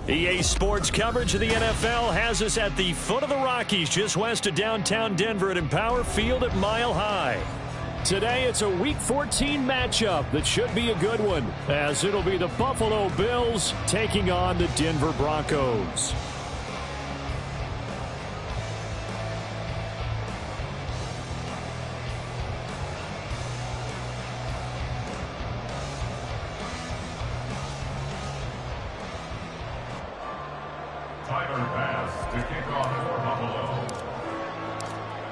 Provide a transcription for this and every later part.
EA Sports coverage of the NFL has us at the foot of the Rockies, just west of downtown Denver at Empower Field at Mile High. Today, it's a Week 14 matchup that should be a good one, as it'll be the Buffalo Bills taking on the Denver Broncos.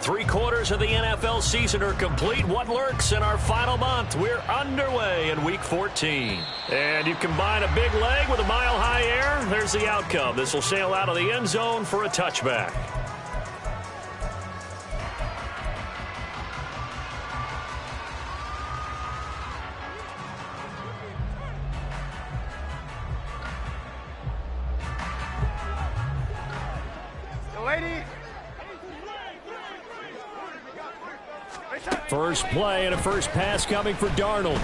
Three-quarters of the NFL season are complete. What lurks in our final month? We're underway in Week 14. And you combine a big leg with a mile-high air, there's the outcome. This will sail out of the end zone for a touchback. First play and a first pass coming for Darnold.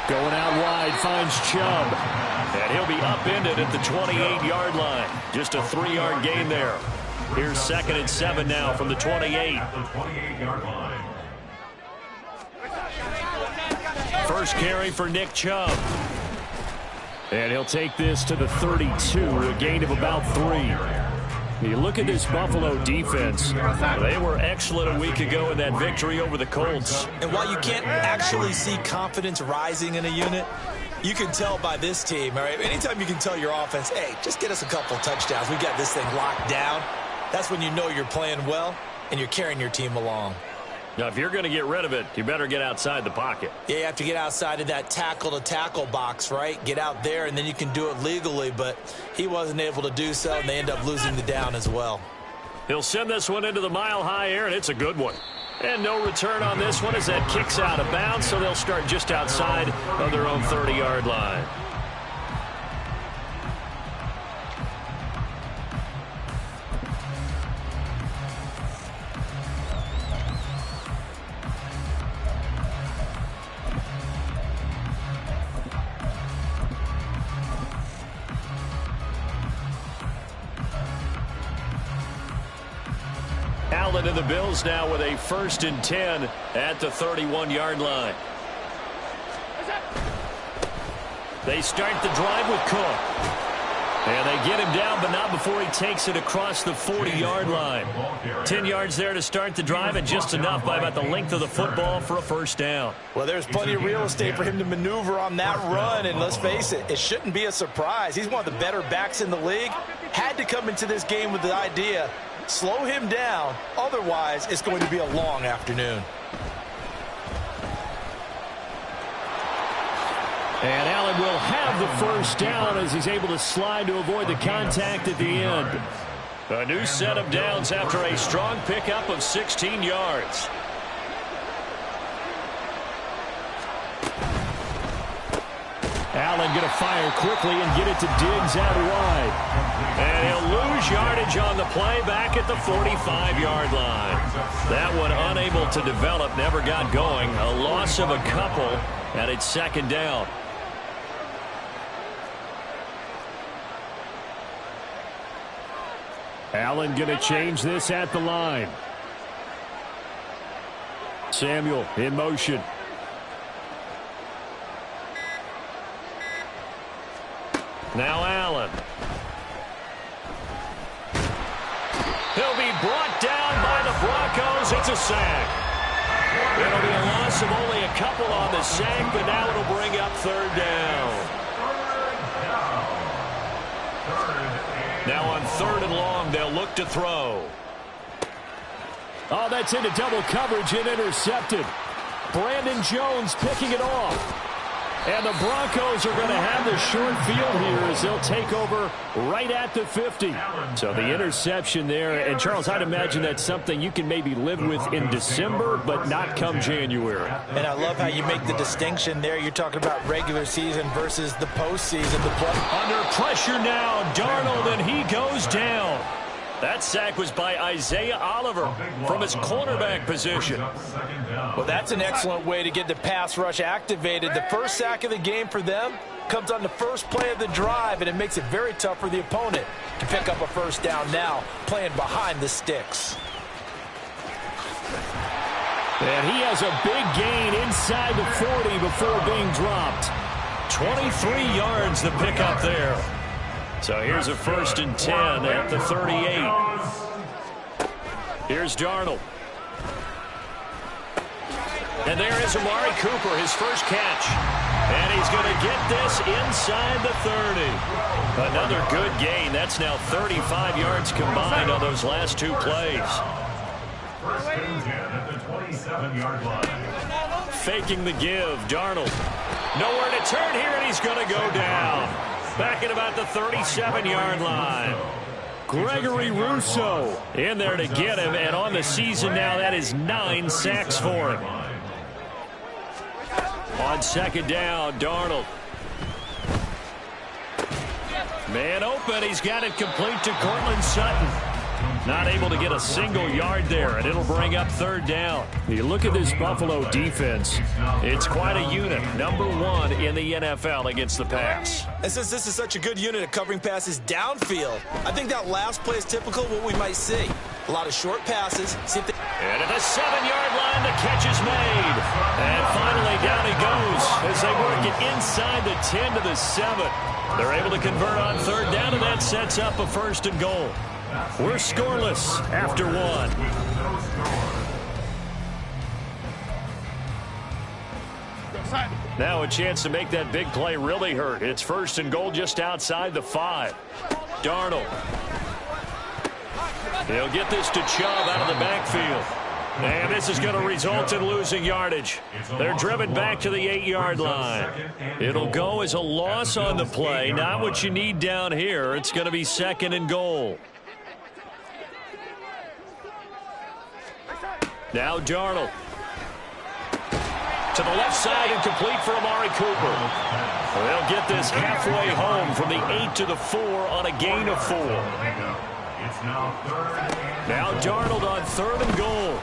Going out wide, finds Chubb. And he'll be upended at the 28-yard line. Just a 3-yard gain there. Here's 2nd and 7 now from the 28. First carry for Nick Chubb. And he'll take this to the 32, a gain of about 3. You look at this Buffalo defense. They were excellent a week ago in that victory over the Colts. And while you can't actually see confidence rising in a unit, you can tell by this team, all right? Anytime you can tell your offense, hey, just get us a couple touchdowns. We got this thing locked down. That's when you know you're playing well and you're carrying your team along. Now, if you're going to get rid of it, you better get outside the pocket. Yeah, you have to get outside of that tackle-to-tackle box, right? Get out there, and then you can do it legally, but he wasn't able to do so, and they end up losing the down as well. He'll send this one into the mile-high air, and it's a good one. And no return on this one as that kicks out of bounds, so they'll start just outside of their own 30-yard line. Allen and the Bills now with a 1st and 10 at the 31-yard line. They start the drive with Cook. And they get him down, but not before he takes it across the 40-yard line. 10 yards there to start the drive, and just enough by about the length of the football for a first down. Well, there's plenty of real estate for him to maneuver on that run, and let's face it, it shouldn't be a surprise. He's one of the better backs in the league. Had to come into this game with the idea, slow him down, otherwise it's going to be a long afternoon. And Allen will have the first down as he's able to slide to avoid the contact at the end. A new set of downs after a strong pickup of 16 yards. Allen going to fire quickly and get it to Diggs out wide. And he'll lose yardage on the play back at the 45-yard line. That one unable to develop, never got going. A loss of a couple, and it's 2nd down. Allen going to change this at the line. Samuel in motion. Now Allen. He'll be brought down by the Broncos. It's a sack. It'll be a loss of only a couple on the sack, but now it'll bring up 3rd down. Now on 3rd and long, they'll look to throw. Oh, that's into double coverage and intercepted. Brandon Jones picking it off. And the Broncos are going to have the short field here as they'll take over right at the 50. So the interception there. And, Charles, I'd imagine that's something you can maybe live with in December, but not come January. And I love how you make the distinction there. You're talking about regular season versus the postseason. Under pressure now, Darnold, and he goes down. That sack was by Isaiah Oliver from his cornerback position. Well, that's an excellent way to get the pass rush activated. The first sack of the game for them, Comes on the first play of the drive, and it makes it very tough for the opponent to pick up a first down now, playing behind the sticks. And he has a big gain inside the 40 before being dropped. 23 yards to pick up there. So here's a 1st and 10 at the 38. Here's Darnold. And there is Amari Cooper, his first catch. And he's going to get this inside the 30. Another good gain. That's now 35 yards combined on those last 2 plays. 1st and 10 at the 27-yard line. Faking the give, Darnold. Nowhere to turn here, and he's going to go down. Back at about the 37-yard line. Gregory Rousseau in there to get him, and on the season now, that is 9 sacks for him. On 2nd down, Darnold. Man open, he's got it complete to Cortland Sutton. Not able to get a single yard there, and it'll bring up 3rd down. You look at this Buffalo defense, it's quite a unit. Number 1 in the NFL against the pass. And since this is such a good unit at covering passes downfield, I think that last play is typical of what we might see. A lot of short passes. And at the 7-yard line, the catch is made. And finally, down he goes as they work it inside the 10 to the 7. They're able to convert on 3rd down, and that sets up a 1st and goal. We're scoreless after 1. Now a chance to make that big play really hurt. It's 1st and goal just outside the 5. Darnold. He'll get this to Chubb out of the backfield. And this is going to result in losing yardage. They're driven back to the 8-yard line. It'll go as a loss on the play. Not what you need down here. It's going to be 2nd and goal. Now Darnold. To the left side and complete for Amari Cooper. They'll get this halfway home from the 8 to the 4 on a gain of 4. Now Darnold on 3rd and goal.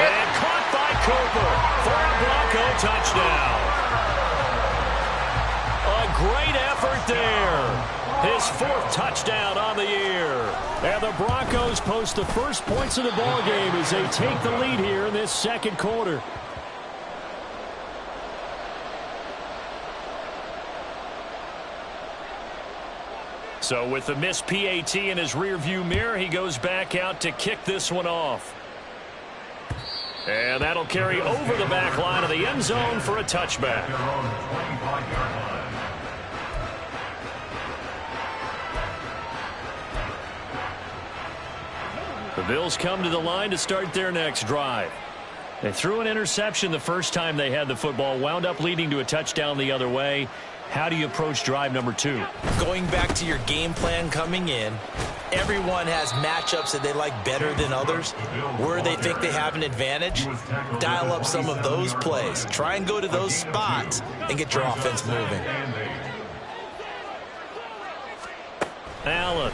And caught by Cooper for a Bronco touchdown. A great effort there. His 4th touchdown on the year. And the Broncos post the first points of the ball game as they take the lead here in this 2nd quarter. So with the missed PAT in his rearview mirror, he goes back out to kick this one off. And that'll carry over the back line of the end zone for a touchback. The Bills come to the line to start their next drive. They threw an interception the first time they had the football, wound up leading to a touchdown the other way. How do you approach drive number 2? Going back to your game plan coming in, everyone has matchups that they like better than others. Where they think they have an advantage, dial up some of those plays. Try and go to those spots and get your offense moving. Allen.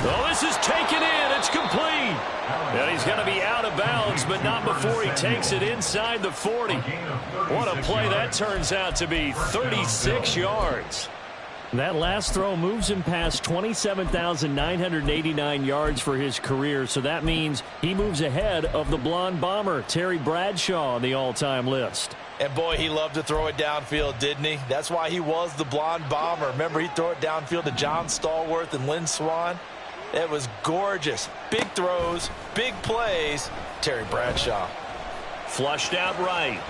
Oh, this is taken in. It's complete. And he's going to be out of bounds, but not before he takes it inside the 40. What a play that turns out to be. 36 yards. That last throw moves him past 27,989 yards for his career, so that means he moves ahead of the blonde bomber, Terry Bradshaw, on the all-time list. And boy, he loved to throw it downfield, didn't he? That's why he was the blonde bomber. Remember, he'd throw it downfield to John Stallworth and Lynn Swann? It was gorgeous. Big throws, big plays. Terry Bradshaw. Flushed out right.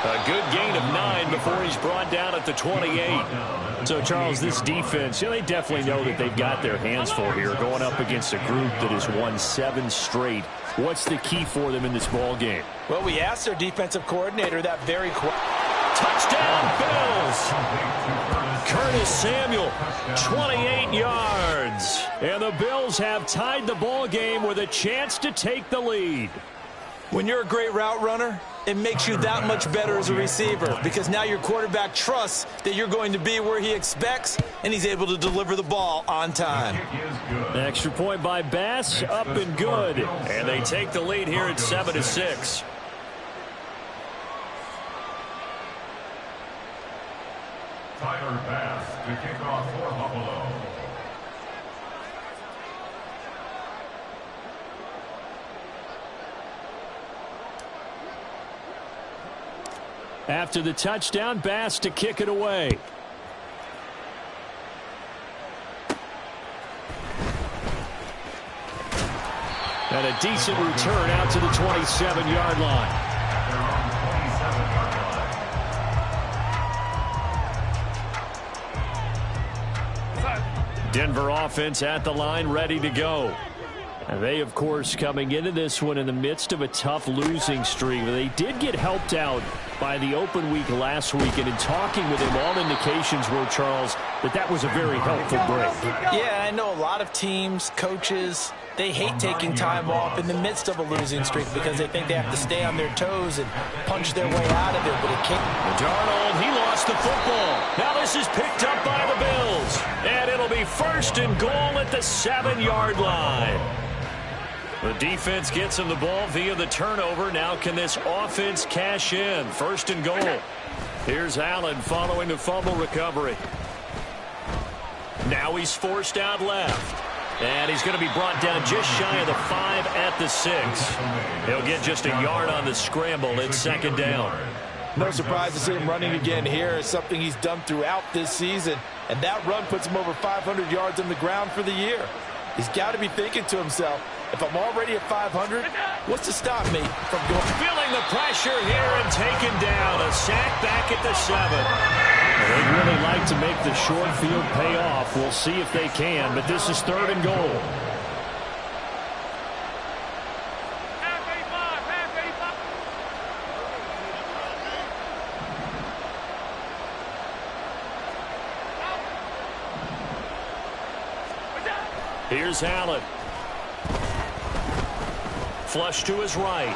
A good gain of 9 before he's brought down at the 28. So, Charles, this defense, they definitely know that they've got their hands full here going up against a group that has won 7 straight. What's the key for them in this ball game? Well, we asked their defensive coordinator that very question. Touchdown, Bills! Curtis Samuel, 28 yards. And the Bills have tied the ball game with a chance to take the lead. When you're a great route runner, it makes you that much better as a receiver because now your quarterback trusts that you're going to be where he expects, and he's able to deliver the ball on time. Extra point by Bass, up and good. And they take the lead here at 7-6. Tyler Bass to kick off for Buffalo. After the touchdown, Bass to kick it away. And a decent return out to the 27-yard line. Denver offense at the line, ready to go. And they, of course, coming into this one in the midst of a tough losing streak. They did get helped out by the open week last week, and in talking with him, all indications were, Charles, that was a very helpful break. Yeah, I know a lot of teams, coaches, they hate taking time off in the midst of a losing streak because they think they have to stay on their toes and punch their way out of it, but it can't. Darnold, he lost the football. Now this is picked up by the Bills, and it'll be 1st and goal at the 7-yard line. The defense gets him the ball via the turnover. Now can this offense cash in? 1st and goal. Here's Allen following the fumble recovery. Now he's forced out left. And he's going to be brought down just shy of the 5 at the 6. He'll get just a yard on the scramble. It's 2nd down. No surprise to see him running again here. It's something he's done throughout this season. And that run puts him over 500 yards on the ground for the year. He's got to be thinking to himself, if I'm already at 500, what's to stop me from going? Feeling the pressure here and taken down. A sack back at the 7. They'd really like to make the short field pay off. We'll see if they can, but this is 3rd and goal. Here's Allen. Flush to his right.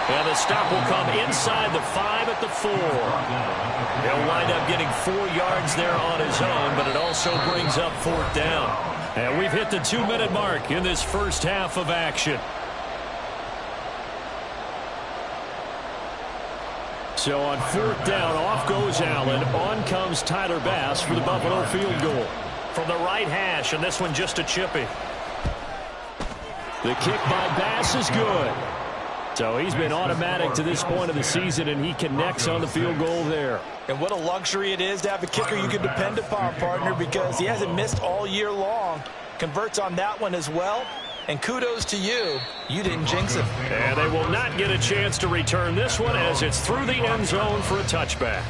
And the stop will come inside the 5 at the 4. He'll wind up getting 4 yards there on his own, but it also brings up 4th down. And we've hit the 2-minute mark in this first half of action. So on 4th down, off goes Allen. On comes Tyler Bass for the Buffalo field goal. From the right hash, and this one just a chippy. The kick by Bass is good. So he's been automatic to this point of the season, and he connects on the field goal there. And what a luxury it is to have a kicker you can depend upon, partner, because he hasn't missed all year long. Converts on that one as well. And kudos to you. You didn't jinx him. And they will not get a chance to return this one as it's through the end zone for a touchback.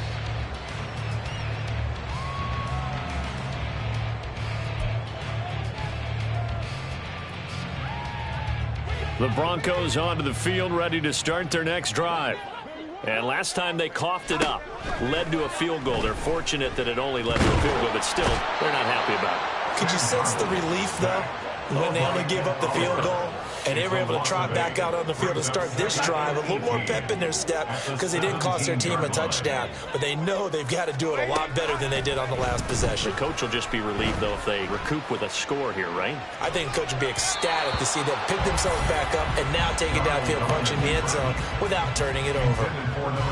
The Broncos onto the field, ready to start their next drive. And last time they coughed it up, led to a field goal. They're fortunate that it only led to a field goal, but still, they're not happy about it. Could you sense the relief, though, when they only gave up the field goal? And they were able to trot back out on the field to start this drive. A little more pep in their step because they didn't cost their team a touchdown. But they know they've got to do it a lot better than they did on the last possession. The coach will just be relieved, though, if they recoup with a score here, right? I think the coach will be ecstatic to see them pick themselves back up and now take it downfield, punching the end zone without turning it over.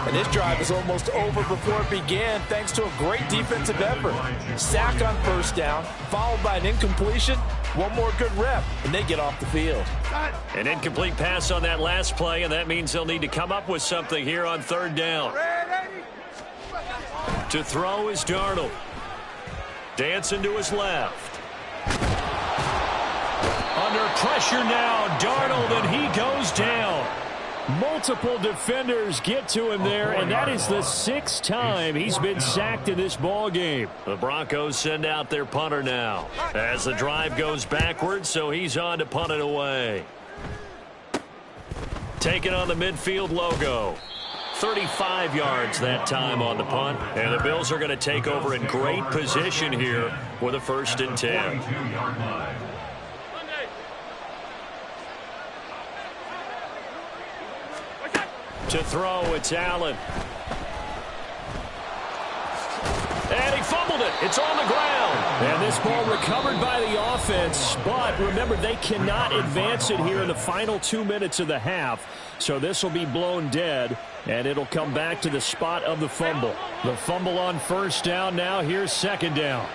And this drive is almost over before it began thanks to a great defensive effort. Sack on 1st down, followed by an incompletion. One more good rep, and they get off the field. An incomplete pass on that last play, and that means they'll need to come up with something here on 3rd down. To throw is Darnold. Dancing to his left. Under pressure now, Darnold, and he goes down. Multiple defenders get to him there, and that is the 6th time he's been sacked in this ball game. The Broncos send out their punter now as the drive goes backwards, so he's on to punt it away. Taking on the midfield logo. 35 yards that time on the punt, and the Bills are going to take over in great position here with a 1st and 10. To throw, it's Allen. And he fumbled fumbled it. It's on the ground. And this ball recovered by the offense. But remember, they cannot advance it here in the final 2 minutes of the half. So this will be blown dead, and it'll come back to the spot of the fumble. The fumble on first down now. Here's second down.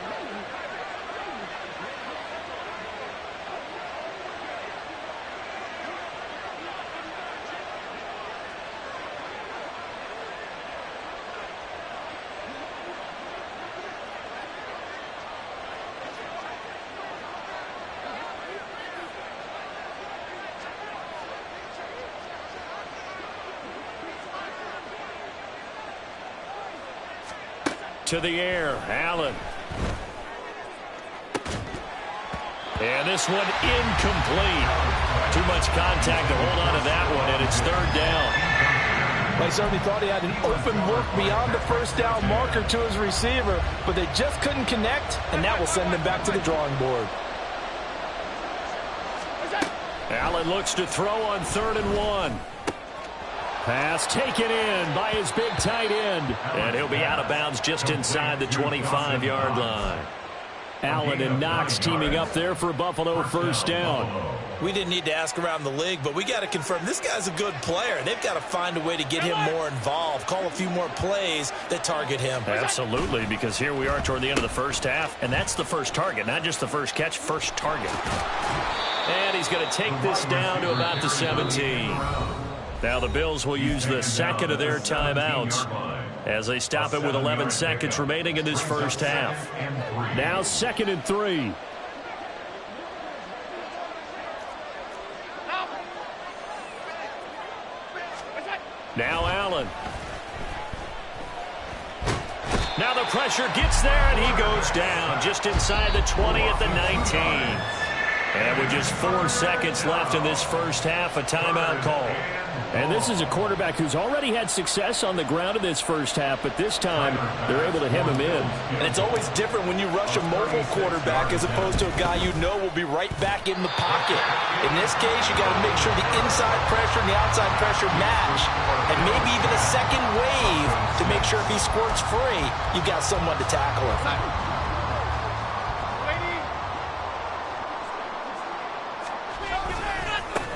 To the air, Allen. And this one incomplete. Too much contact to hold on to that one, and it's third down. They certainly thought he had an open look beyond the first down marker to his receiver, but they just couldn't connect, and that will send them back to the drawing board. Allen looks to throw on 3rd and 1. Pass taken in by his big tight end. And he'll be out of bounds just inside the 25-yard line. Allen and Knox teaming up there for Buffalo first down. We didn't need to ask around the league, but we got to confirm this guy's a good player. They've got to find a way to get him more involved, call a few more plays that target him. Absolutely, because here we are toward the end of the first half, and that's the first target, not just the first catch, first target. And he's going to take this down to about the 17. Now the Bills will use the second of their timeouts as they stop it with 11 seconds remaining in this first half. Now 2nd and 3. Now Allen. Now the pressure gets there, and he goes down just inside the 20 at the 19. And with just 4 seconds left in this first half, a timeout call. And this is a quarterback who's already had success on the ground in this first half, but this time they're able to hem him in. And it's always different when you rush a mobile quarterback as opposed to a guy you know will be right back in the pocket. In this case, you got to make sure the inside pressure and the outside pressure match, and maybe even a second wave to make sure if he squirts free, you've got someone to tackle him.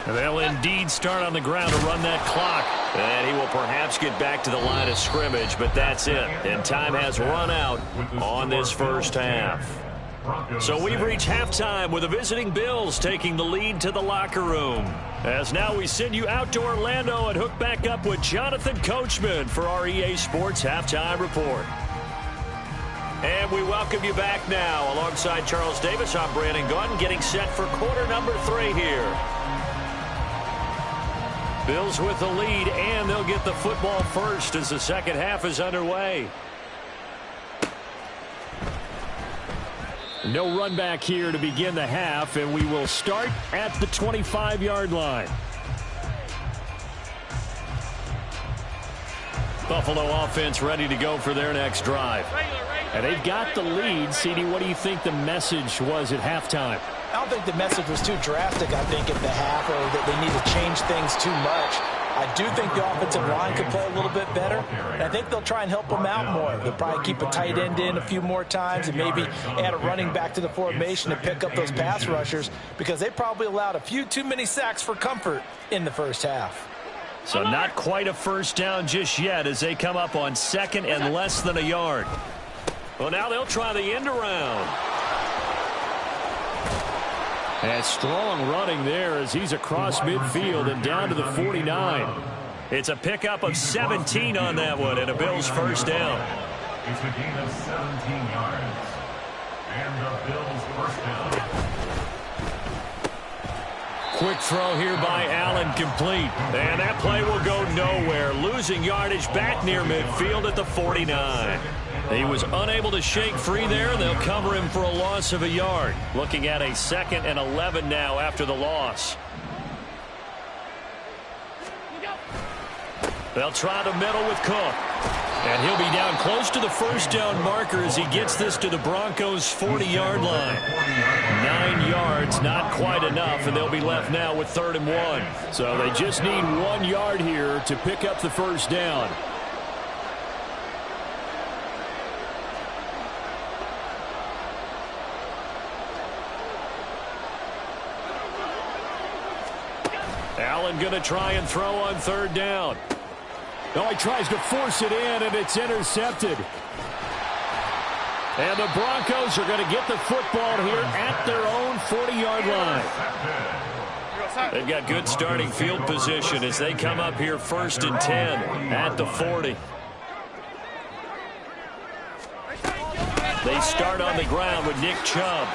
They'll indeed start on the ground to run that clock. And he will perhaps get back to the line of scrimmage, but that's it. And time has run out on this first half. So we've reached halftime with the visiting Bills taking the lead to the locker room. As now we send you out to Orlando and hook back up with Jonathan Coachman for our EA Sports Halftime Report. And we welcome you back now. Alongside Charles Davis, I'm Brandon Gunn, getting set for quarter number 3 here. Bills with the lead, and they'll get the football first as the second half is underway. No run back here to begin the half, and we will start at the 25-yard line. Buffalo offense ready to go for their next drive. And they've got the lead. CD, what do you think the message was at halftime? I don't think the message was too drastic, I think, at the half, or that they need to change things too much. I do think the offensive line could play a little bit better, and I think they'll try and help them out more. They'll probably keep a tight end in a few more times and maybe add a running back to the formation to pick up those pass rushers, because they probably allowed a few too many sacks for comfort in the first half. So not quite a first down just yet as they come up on 2nd and less than a yard. Well, now they'll try the end around. And strong running there as he's across midfield and down to the 49. It's a pickup of 17 on that one and a Bills first down. It's a gain of 17 yards. And the Bills first down. Quick throw here by Allen, complete. And that play will go nowhere. Losing yardage back near midfield at the 49. He was unable to shake free there. They'll cover him for a loss of a yard. Looking at a 2nd and 11 now after the loss. They'll try the middle with Cook. And he'll be down close to the first down marker as he gets this to the Broncos' 40-yard line. 9 yards, not quite enough, and they'll be left now with 3rd and 1. So they just need 1 yard here to pick up the first down. Allen going to try and throw on third down. No, he tries to force it in, and it's intercepted. And the Broncos are going to get the football here at their own 40-yard line. They've got good starting field position as they come up here 1st and 10 at the 40. They start on the ground with Nick Chubb.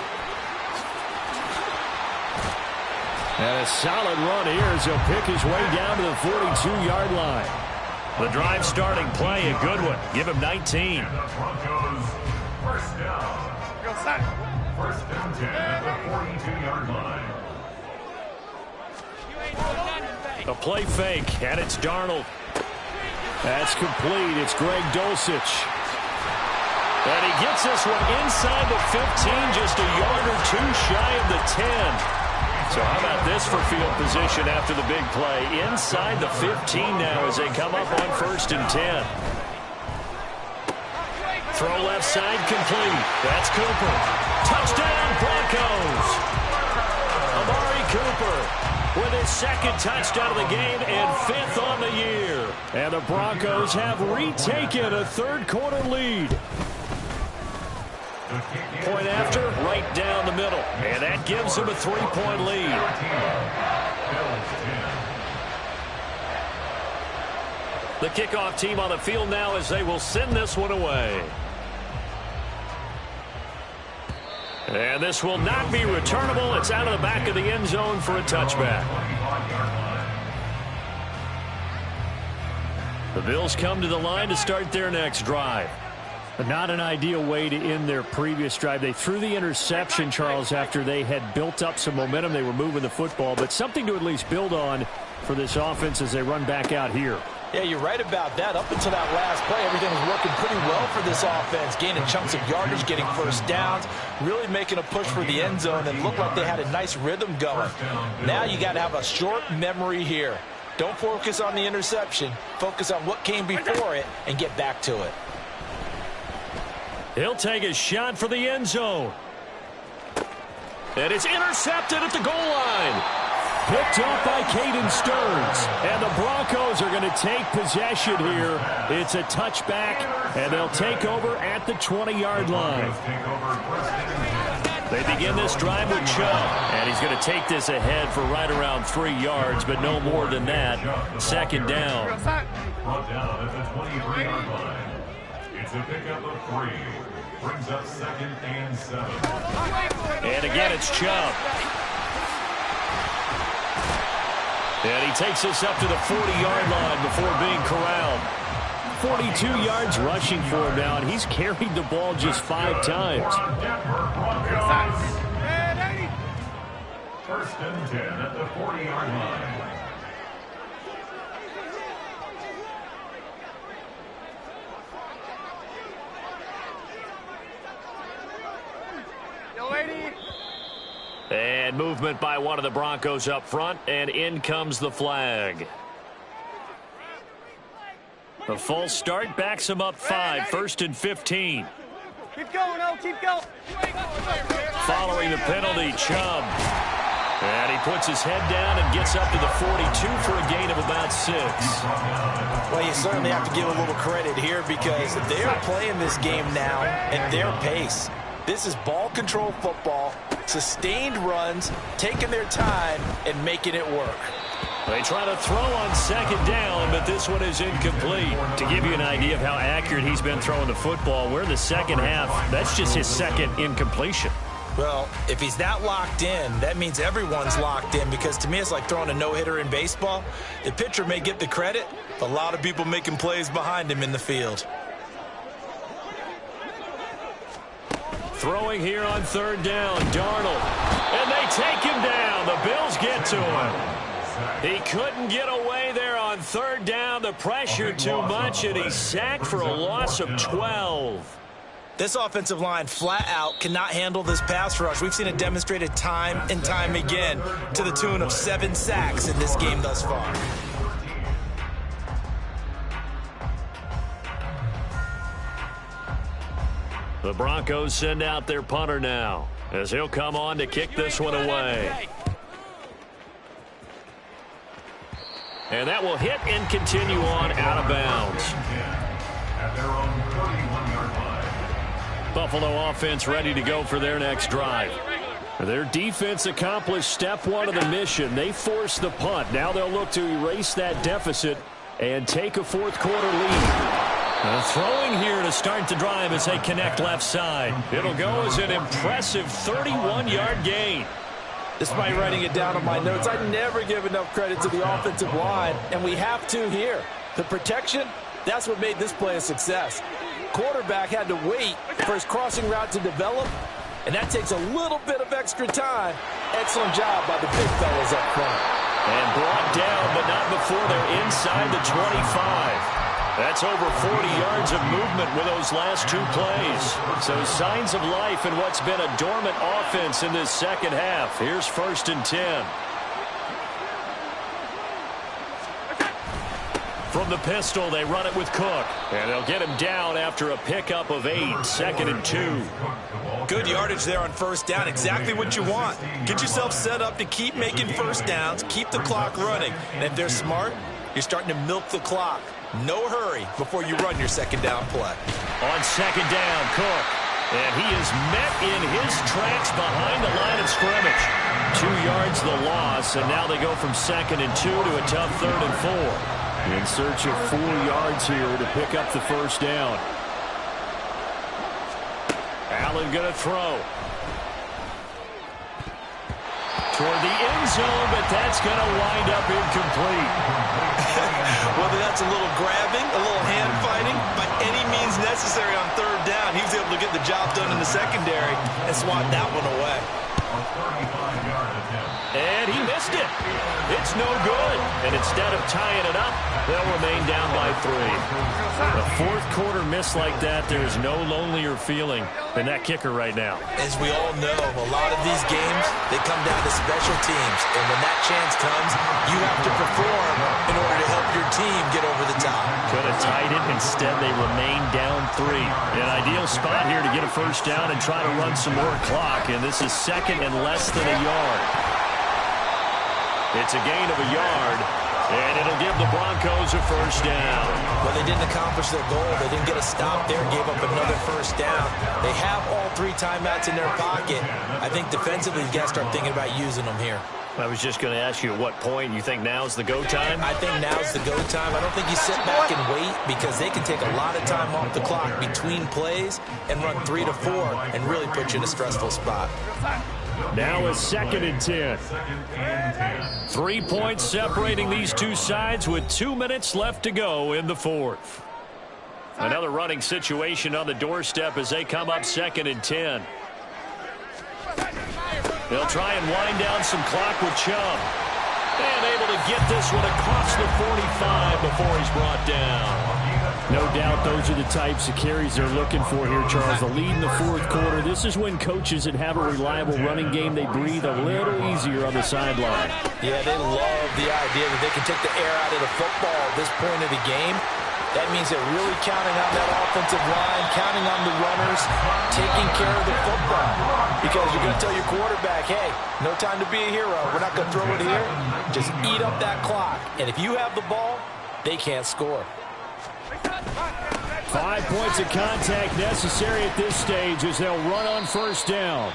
And a solid run here as he'll pick his way down to the 42-yard line. The drive starting play, a good one. Give him 19. And the Broncos, first down. First and 10 at the 42-yard line. A play fake, and it's Darnold. That's complete. It's Greg Dulcich. And he gets this one inside the 15, just a yard or two shy of the 10. So how about this for field position after the big play? Inside the 15 now as they come up on 1st and 10. Throw left side complete. That's Cooper. Touchdown Broncos. Amari Cooper with his 2nd touchdown of the game and 5th on the year. And the Broncos have retaken a third-quarter lead. Point after, right down the middle. And that gives them a 3-point lead. The kickoff team on the field now as they will send this one away. And this will not be returnable. It's out of the back of the end zone for a touchback. The Bills come to the line to start their next drive. But not an ideal way to end their previous drive. They threw the interception, Charles, after they had built up some momentum. They were moving the football, but something to at least build on for this offense as they run back out here. Yeah, you're right about that. Up until that last play, everything was working pretty well for this offense. Gaining chunks of yardage, getting first downs, really making a push for the end zone, and looked like they had a nice rhythm going. Now you got to have a short memory here. Don't focus on the interception. Focus on what came before it and get back to it. He'll take a shot for the end zone. And it's intercepted at the goal line. Picked up by Caden Stearns. And the Broncos are going to take possession here. It's a touchback, and they'll take over at the 20-yard line. They begin this drive with Chubb. And he's going to take this ahead for right around 3 yards, but no more than that. 2nd down. Brought down at the 23-yard line. It's a pickup of 3. Brings up 2nd and 7. And again, it's Chubb. And he takes this up to the 40-yard line before being corralled. 42 yards rushing for him now, and he's carried the ball just 5 times. First and 10 at the 40-yard line. And movement by one of the Broncos up front, and in comes the flag. The false start backs him up 5, 1st and 15. Keep going, O, keep going. Following the penalty, Chubb. And he puts his head down and gets up to the 42 for a gain of about 6. Well, you certainly have to give a little credit here because they are playing this game now at their pace. This is ball control football, sustained runs, taking their time, and making it work. They try to throw on 2nd down, but this one is incomplete. To give you an idea of how accurate he's been throwing the football, we're in the 2nd half. That's just his 2nd incompletion. Well, if he's not locked in, that means everyone's locked in because to me it's like throwing a no-hitter in baseball. The pitcher may get the credit, but a lot of people making plays behind him in the field. Throwing here on 3rd down, Darnold. And they take him down. The Bills get to him. He couldn't get away there on 3rd down. The pressure too much, and he's sacked for a loss of 12. This offensive line flat out cannot handle this pass rush. We've seen it demonstrated time and time again to the tune of 7 sacks in this game thus far. The Broncos send out their punter now as he'll come on to kick this one away. And that will hit and continue on out of bounds. At their own 31-yard line. Buffalo offense ready to go for their next drive. Their defense accomplished step one of the mission. They forced the punt. Now they'll look to erase that deficit and take a fourth quarter lead. Throwing here to start the drive as they connect left side. It'll go as an impressive 31-yard gain. Despite writing it down on my notes, I never give enough credit to the offensive line, and we have to here. The protection, that's what made this play a success. Quarterback had to wait for his crossing route to develop, and that takes a little bit of extra time. Excellent job by the big fellas up front. And brought down, but not before they're inside the 25. That's over 40 yards of movement with those last two plays. So signs of life in what's been a dormant offense in this second half. Here's 1st and 10. From the pistol, they run it with Cook. And they'll get him down after a pickup of 8, 2nd and 2. Good yardage there on first down. Exactly what you want. Get yourself set up to keep making first downs, keep the clock running. And if they're smart, you're starting to milk the clock. No hurry before you run your second down play. On second down, Cook. And he is met in his tracks behind the line of scrimmage. 2 yards the loss, and now they go from 2nd and 2 to a tough 3rd and 4. In search of 4 yards here to pick up the first down. Allen going to throw. Toward the end zone, but that's going to wind up incomplete. Whether that's a little grabbing, a little hand fighting, by any means necessary on 3rd down, he was able to get the job done in the secondary and swat that one away. And he missed it. It's no good. And instead of tying it up, they'll remain down by 3. A fourth quarter miss like that, there is no lonelier feeling than that kicker right now. As we all know, a lot of these games, they come down to special teams. And when that chance comes, you have to perform in order to help your team get over the top. Could have tied it. Instead, they remain down 3. An ideal spot here to get a first down and try to run some more clock. And this is 2nd and less than a yard. It's a gain of a yard, and it'll give the Broncos a first down. Well, they didn't accomplish their goal. They didn't get a stop there, gave up another first down. They have all 3 timeouts in their pocket. I think defensively, you got to start thinking about using them here. I was just going to ask you at what point you think now's the go time? I think now's the go time. I don't think you sit back and wait because they can take a lot of time off the clock between plays and run 3 to 4 and really put you in a stressful spot. Now it's 2nd and 10. 3 points separating these two sides with 2 minutes left to go in the 4th. Another running situation on the doorstep as they come up 2nd and 10. They'll try and wind down some clock with Chubb. And able to get this one across the 45 before he's brought down. No doubt those are the types of carries they're looking for here, Charles. The lead in the 4th quarter. This is when coaches that have a reliable running game, they breathe a little easier on the sideline. Yeah, they love the idea that they can take the air out of the football at this point of the game. That means they're really counting on that offensive line, counting on the runners, taking care of the football. Because you're going to tell your quarterback, hey, no time to be a hero. We're not going to throw it here. Just eat up that clock. And if you have the ball, they can't score. 5 points of contact necessary at this stage as they'll run on first down.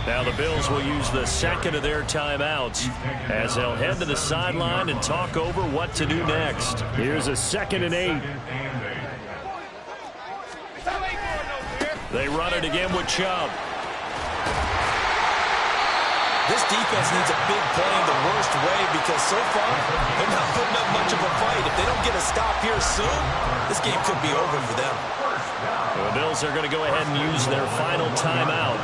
Now the Bills will use the 2nd of their timeouts as they'll head to the sideline and talk over what to do next. Here's a 2nd and 8. They run it again with Chubb. This defense needs a big play in the worst way because so far they're not putting up much of a fight. If they don't get a stop here soon, this game could be over for them. The Bills are going to go ahead and use their final timeout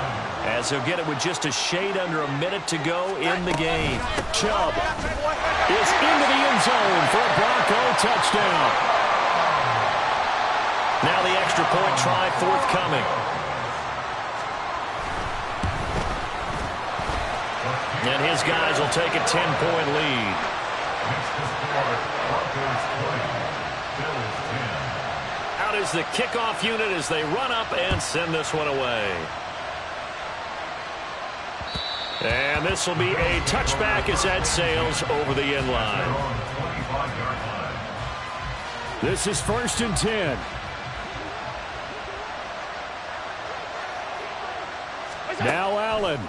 as they'll get it with just a shade under a minute to go in the game. Chubb is into the end zone for a Bronco touchdown. Now the extra point try forthcoming. And his guys will take a 10-point lead. Out is the kickoff unit as they run up and send this one away. And this will be a touchback as that sails over the end line. 5-yard line. This is 1st and 10. Now Allen.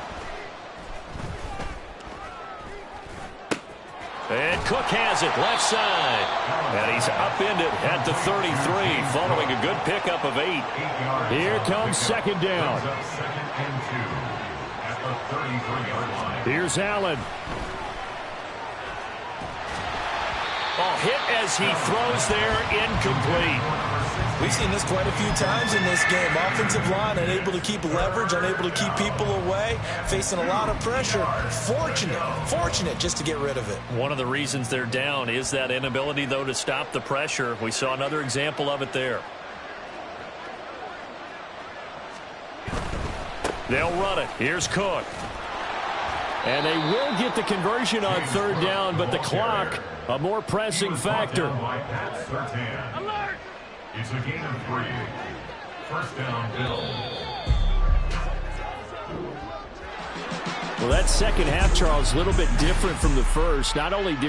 And Cook has it, left side. And he's upended at the 33, following a good pickup of 8. Here comes 2nd down. Second and 2 at the 33-yard line. Here's Allen. Oh, hit as he throws there, incomplete. We've seen this quite a few times in this game. Offensive line unable to keep leverage, unable to keep people away, facing a lot of pressure. Fortunate just to get rid of it. One of the reasons they're down is that inability, though, to stop the pressure. We saw another example of it there. They'll run it. Here's Cook. And they will get the conversion on 3rd down, but the clock, a more pressing factor. Alert! It's a gain of 3. 1st down, Bill. Well, that second half, Charles, a little bit different from the first. Not only did